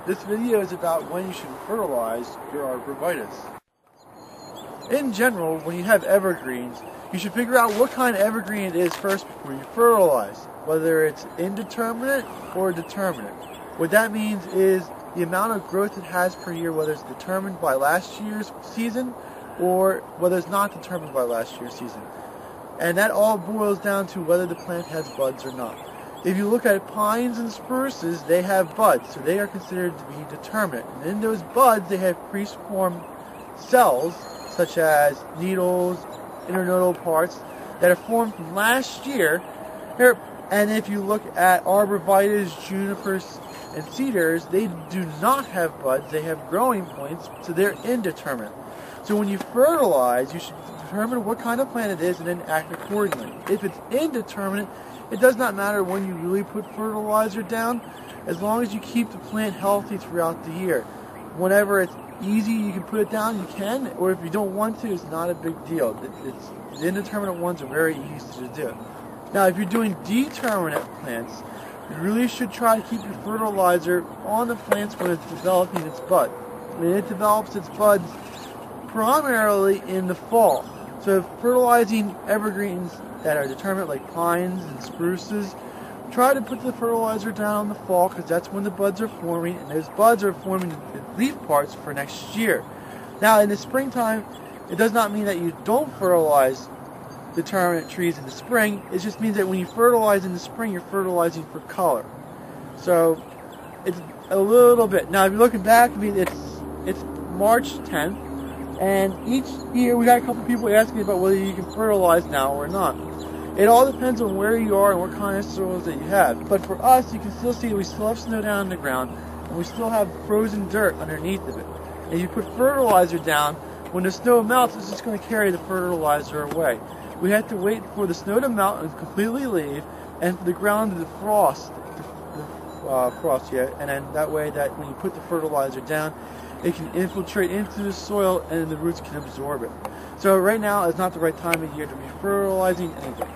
This video is about when you should fertilize your arborvitae. In general, when you have evergreens, you should figure out what kind of evergreen it is first before you fertilize, whether it's indeterminate or determinate. What that means is the amount of growth it has per year, whether it's determined by last year's season or whether it's not determined by last year's season. And that all boils down to whether the plant has buds or not. If you look at pines and spruces, they have buds, so they are considered to be determinate. And in those buds, they have pre-formed cells, such as needles, internodal parts, that are formed from last year. And if you look at arborvitaes, junipers, and cedars, they do not have buds, they have growing points, so they're indeterminate. So when you fertilize, you should determine what kind of plant it is and then act accordingly. If it's indeterminate, it does not matter when you really put fertilizer down, as long as you keep the plant healthy throughout the year. Whenever it's easy, you can put it down, you can, or if you don't want to, it's not a big deal. The indeterminate ones are very easy to do. Now, if you're doing determinate plants, you really should try to keep your fertilizer on the plants when it's developing its bud. And it develops its buds primarily in the fall. So fertilizing evergreens that are determinate, like pines and spruces, try to put the fertilizer down in the fall, because that's when the buds are forming, and those buds are forming the leaf parts for next year. Now, in the springtime, it does not mean that you don't fertilize determinate trees in the spring. It just means that when you fertilize in the spring, you're fertilizing for color. So it's a little bit. Now, if you're looking back, I mean, it's March 10th, and each year we got a couple people asking about whether you can fertilize now or not. It all depends on where you are and what kind of soils that you have. But for us, you can still see we still have snow down on the ground, and we still have frozen dirt underneath of it. And you put fertilizer down, when the snow melts, it's just going to carry the fertilizer away. We have to wait for the snow to melt and completely leave, and for the ground to defrost, and then that way that when you put the fertilizer down, it can infiltrate into the soil and the roots can absorb it. So right now is not the right time of year to be fertilizing anything.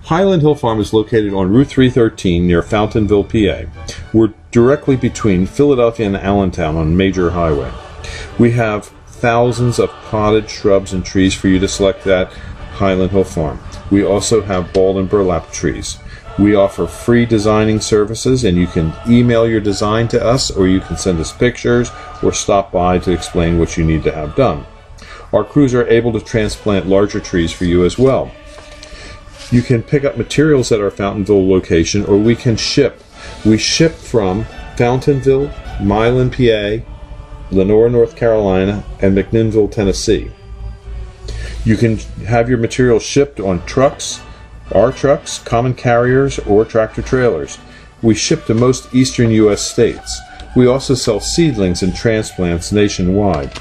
Highland Hill Farm is located on Route 313 near Fountainville, PA. We're directly between Philadelphia and Allentown on a major highway. We have thousands of potted shrubs and trees for you to select at Highland Hill Farm. We also have bald and burlap trees. We offer free designing services, and you can email your design to us, or you can send us pictures or stop by to explain what you need to have done. Our crews are able to transplant larger trees for you as well. You can pick up materials at our Fountainville location, or we can ship. We ship from Fountainville, Milan, PA, Lenore, North Carolina, and McMinnville, Tennessee. You can have your materials shipped on trucks, our trucks, common carriers, or tractor trailers. We ship to most eastern U.S. states. We also sell seedlings and transplants nationwide.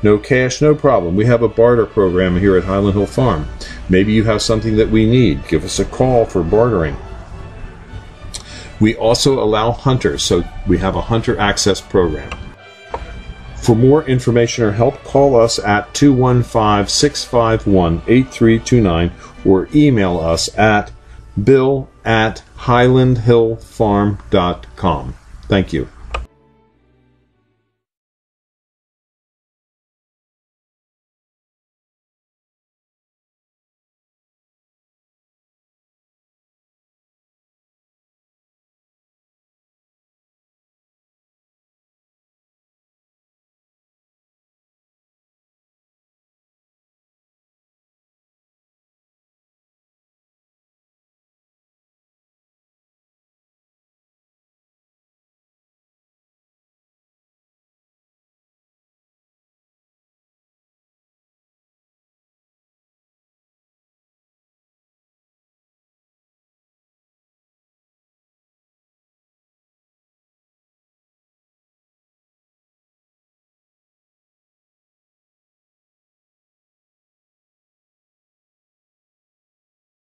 No cash, no problem. We have a barter program here at Highland Hill Farm. Maybe you have something that we need. Give us a call for bartering. We also allow hunters, so we have a hunter access program. For more information or help, call us at 215-651-8329 or email us at bill@highlandhillfarm.com. Thank you.